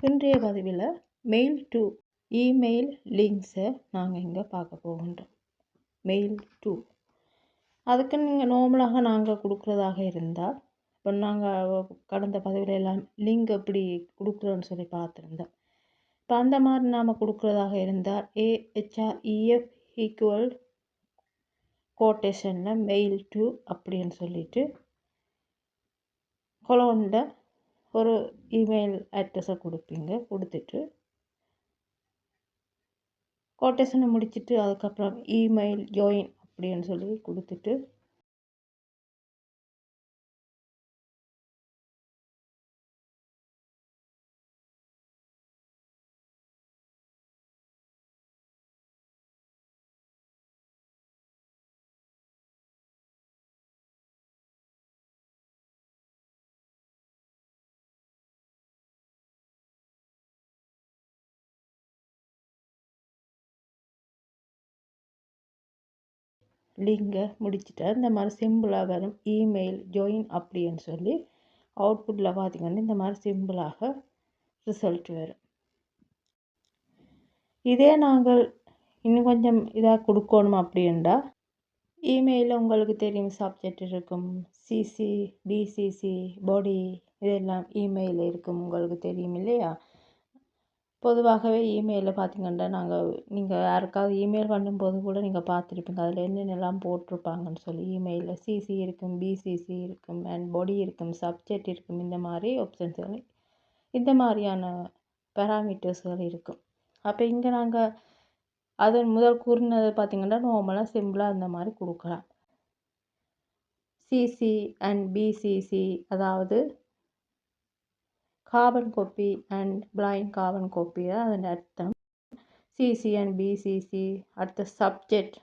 இன்றைய பதிவில் mail to email லிங்க்ஸை நாங்கள் இங்கே பார்க்க போகின்றோம். மெயில் டு அதுக்கு நீங்கள் நார்மலாக நாங்கள் கொடுக்குறதாக இருந்தால், இப்போ நாங்கள் கடந்த பதிவில் எல்லாம் லிங்க் எப்படி கொடுக்குறோன்னு சொல்லி பார்த்துருந்தோம். இப்போ அந்த மாதிரி நாம் கொடுக்குறதாக இருந்தால் AHREF ஈக்குவல் கோட்டேஷனில் மெயில் டு அப்படின்னு சொல்லிட்டு கொலோனில் ஒரு இமெயில் அட்ரஸை கொடுப்பீங்க. கொடுத்துட்டு கோட்டேஷனை முடிச்சுட்டு அதுக்கப்புறம் இமெயில் ஜாயின் அப்படின்னு சொல்லி கொடுத்துட்டு லிங்கை முடிச்சுட்டா இந்த மாதிரி சிம்பிளாக வரும். இமெயில் ஜாயின் அப்படின்னு சொல்லி அவுட்புட்டில் பார்த்திங்கன்னா இந்த மாதிரி சிம்பிளாக ரிசல்ட் வரும். இதே நாங்கள் இன்னும் கொஞ்சம் இதாக கொடுக்கணும் அப்படின்னா, இமெயிலில் உங்களுக்கு தெரியும் சப்ஜெக்ட் இருக்கும், சிசி பிசிசி பாடி இதெல்லாம் இமெயில் இருக்கும், உங்களுக்கு தெரியும் இல்லையா? பொதுவாகவே இமெயிலில் பார்த்திங்கன்னா நீங்கள் யாருக்காவது இமெயில் பண்ணும்போது கூட நீங்கள் பார்த்துருப்பீங்க, அதில் என்னென்னலாம் போட்டிருப்பாங்கன்னு சொல்லி. இமெயிலில் சிசி இருக்கும், பிசிசி இருக்கும், அண்ட் பாடி இருக்கும், சப்ஜெக்ட் இருக்கும், இந்த மாதிரி ஆப்ஷன்ஸ்கள், இந்த மாதிரியான பேராமீட்டர்ஸ்கள் இருக்கும். அப்போ இங்கே நாங்கள் அதன் முதல் கூறினது பார்த்திங்கன்னா நார்மலாக சிம்பிளாக அந்த மாதிரி கொடுக்கலாம். சிசி அண்ட் பிசிசி, அதாவது carbon copy and blind carbon copy தான் அதன் அர்த்தம். சிசி அண்ட் பிசிசி, அடுத்த சப்ஜெக்ட்,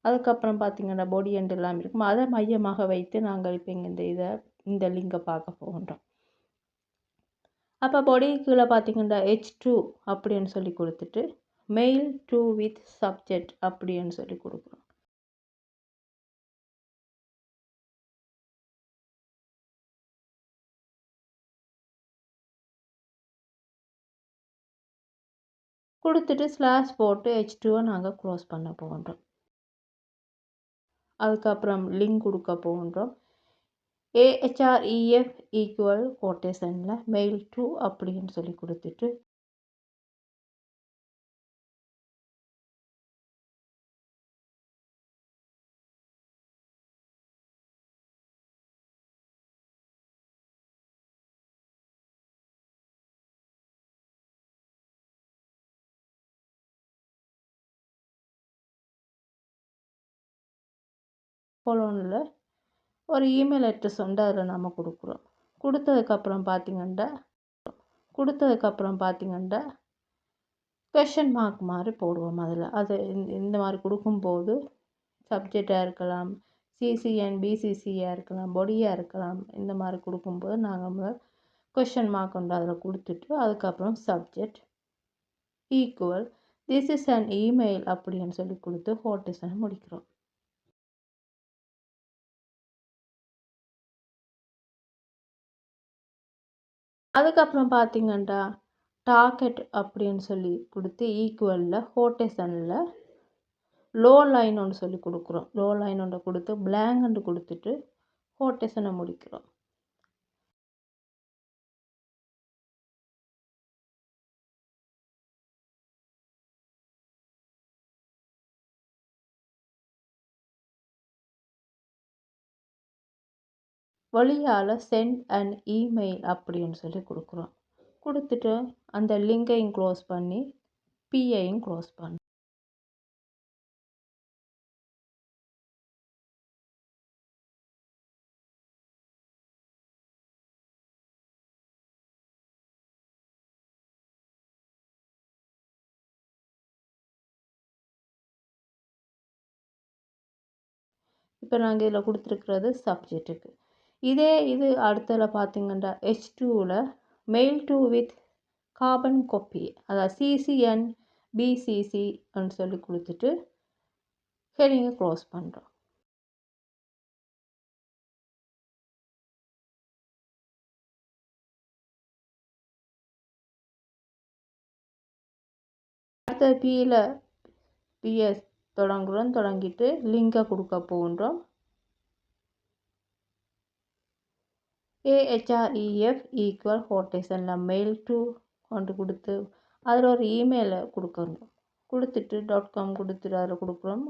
அதுக்கப்புறம் பார்த்திங்கன்னா பாடி அண்ட் எல்லாம் இருக்கும். அதை மையமாக வைத்து நாங்கள் இப்போ இங்கே இந்த லிங்கை பார்க்க போகின்றோம். அப்போ பாடி கீழே பார்த்திங்கன்னா H2 அப்படின்னு சொல்லி கொடுத்துட்டு மெயில் டு வித் சப்ஜெக்ட் அப்படின்னு சொல்லி கொடுக்குறோம். கொடுத்துட்டு ஸ்லாஷ் போட்டு H2 நாங்கள் க்ளோஸ் பண்ண போகின்றோம். அதுக்கப்புறம் லிங்க் கொடுக்க போகின்றோம். AHREF ஈக்குவல் கோட்டேஷனில் மெயில் டு அப்படின்னு சொல்லி கொடுத்துட்டு கொலோனில் ஒரு இமெயில் அட்ரஸ் வந்து அதில் நம்ம கொடுக்குறோம். கொடுத்ததுக்கப்புறம் பார்த்திங்கன்னா கொஷன் மார்க் மாதிரி போடுவோம் அதில். அது இந்த மாதிரி கொடுக்கும்போது சப்ஜெக்டாக இருக்கலாம், சிசிஎன் பிசிசியாக இருக்கலாம், பாடியாக இருக்கலாம். இந்த மாதிரி கொடுக்கும்போது நாங்கள் கொஷன் மார்க் வந்து அதில் கொடுத்துட்டு அதுக்கப்புறம் subject equal this is an email அப்படின்னு சொல்லி கொடுத்து கோட்டேஷனை முடிக்கிறோம். அதுக்கப்புறம் பார்த்திங்கன்னா டார்கெட் அப்படின்னு சொல்லி கொடுத்து ஈக்குவலில் கோட்டேஷனில் லோ லைன் ஒன்று சொல்லி கொடுக்குறோம். லோ லைன் ஒன்று கொடுத்து பிளாங்க்னு கொடுத்துட்டு கோட்டேஷனை முடிக்கிறோம். வழியால் சென்ட் அண்ட் இமெயில் அப்படின்னு சொல்லி கொடுக்குறோம். கொடுத்துட்டு அந்த லிங்கையும் க்ளோஸ் பண்ணி பிஐயும் க்ளோஸ் பண்ணி இப்போ நாங்கள் இதில் கொடுத்துருக்கிறது சப்ஜெக்ட்டுக்கு. இது அடுத்ததில் பார்த்திங்கன்னா H2வில் mail to with carbon copy, அதாவது சிசிஎன் பிசிசின்னு சொல்லி கொடுத்துட்டு ஹெடிங்கை க்ளோஸ் பண்ணுறோம். அடுத்தது பிஎஸ் தொடங்குகிறோம். தொடங்கிட்டு லிங்கை கொடுக்க போகின்றோம். AHREF ஈக்குவல் கோட்டேஷனில் மெயில் டு கொண்டு கொடுத்து அதில் ஒரு இமெயிலை கொடுக்கணும். கொடுத்துட்டு .com கொடுத்துட்டு அதில் கொடுக்குறோம்.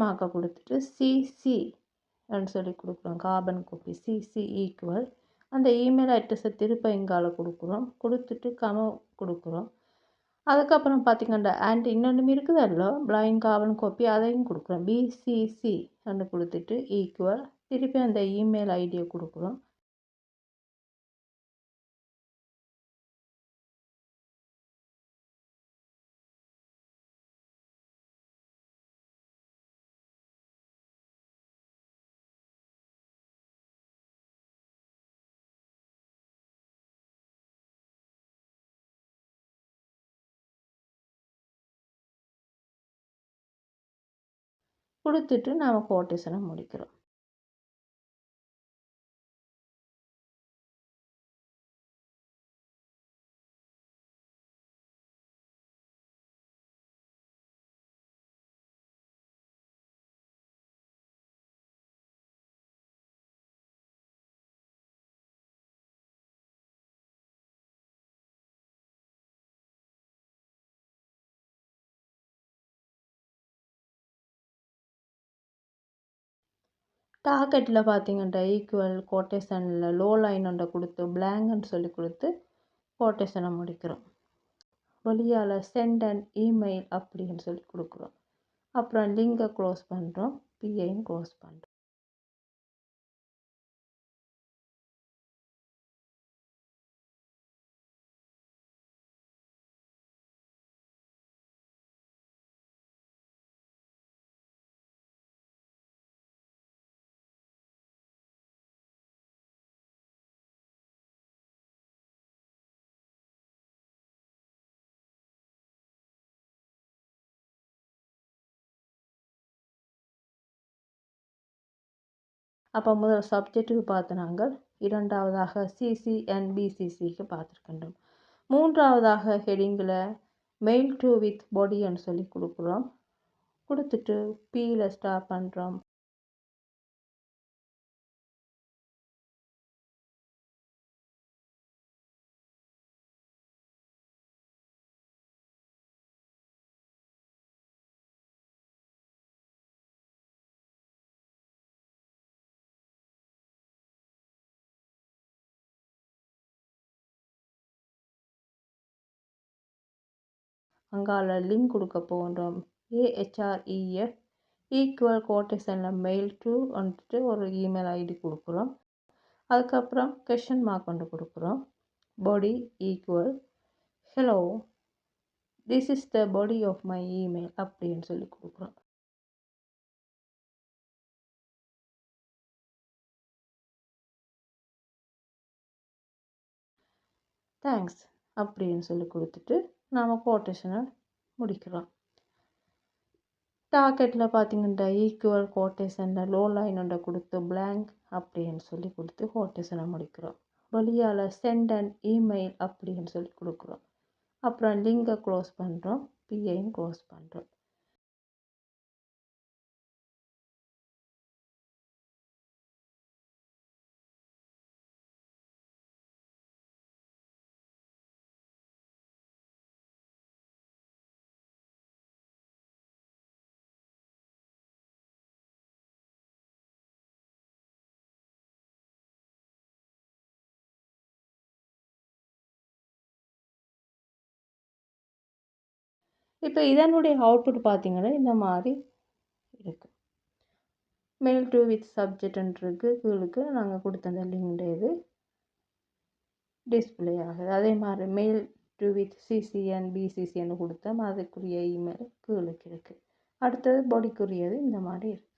மார்க்கை கொடுத்துட்டு சிசி சொல்லி கொடுக்குறோம். கார்பன் காப்பி சிசி ஈக்குவல் அந்த இமெயில் அட்ரஸை திருப்ப இங்கால கொடுக்குறோம். கொடுத்துட்டு கொடுக்குறோம். அதுக்கப்புறம் பார்த்திங்கன்னா அண்ட் இன்னொன்று இருக்குதല്ലോ பிளைண்ட் கார்பன் காப்பி அதையும் கொடுக்குறோம். BCC கொடுத்துட்டு ஈக்குவல் திருப்பி அந்த இமெயில் ஐடியை கொடுக்குறோம். கொடுத்துட்டு நாம் கோட்டேஷனை முடிக்கிறோம். டார்கெட்டில் பார்த்தீங்கன்னா ஈக்குவல் கோட்டேஷனில் லோ லைன் ஒன்றை கொடுத்து பிளாங்க்னு சொல்லி கொடுத்து கோட்டேஷனை முடிக்கிறோம். வெளியால் சென்ட் அண்ட் இமெயில் அப்படின்னு சொல்லி கொடுக்குறோம். அப்புறம் லிங்கை க்ளோஸ் பண்ணுறோம். பிஐயும் க்ளோஸ் பண்ணுறோம். அப்போ முதல் சப்ஜெக்ட்டுக்கு பார்த்து நாங்கள் இரண்டாவதாக சிசி அண்ட் பிசிசிக்கு பார்த்துருக்கின்றோம். மூன்றாவதாக ஹெடிங்கில் மெயில் டு வித் பாடின்னு சொல்லி கொடுக்குறோம். கொடுத்துட்டு பியில் ஸ்டார்ட் பண்ணுறோம். அங்கால லிங்க் கொடுக்க போகின்றோம். AHREF ஈக்குவல் கோட்டேஷனில் மெயில் டு வந்துட்டு ஒரு இமெயில் ஐடி கொடுக்குறோம். அதுக்கப்புறம் கொஷன் மார்க் கொண்டு கொடுக்குறோம். Body equal hello this is the body of my email அப்படின்னு சொல்லி கொடுக்குறோம். தேங்க்ஸ் அப்படின்னு சொல்லி கொடுத்துட்டு நாம் கோட்டேஷனை முடிக்கிறோம். டார்கெட்டில் பார்த்தீங்கன்னா ஈக்குவல் கோட்டேஷனில் லோ லைன் ஒன்றை கொடுத்து பிளாங்க் அப்படின்னு சொல்லி கொடுத்து கோட்டேஷனை முடிக்கிறோம். வெளியால் சென்ட் அண்ட் இமெயில் அப்படின்னு சொல்லி கொடுக்குறோம். அப்புறம் லிங்கை க்ளோஸ் பண்ணுறோம். பிஐயும் க்ளோஸ் பண்ணுறோம். இப்போ இதனுடைய அவுட்புட் பார்த்தீங்கன்னா இந்த மாதிரி இருக்குது. மெயில் டு வித் சப்ஜெக்ட்ன்றிருக்கு கீழுக்கு நாங்கள் கொடுத்த அந்த லிங்க் இது டிஸ்பிளே ஆகுது. அதே மாதிரி மெயில் டு வித் சிசிஎன் பிசிசின்னு கொடுத்தோம், அதுக்குரிய இமெயில் கீழுக்கு இருக்குது. அடுத்தது பாடிக்குரியது இந்த மாதிரி இருக்குது.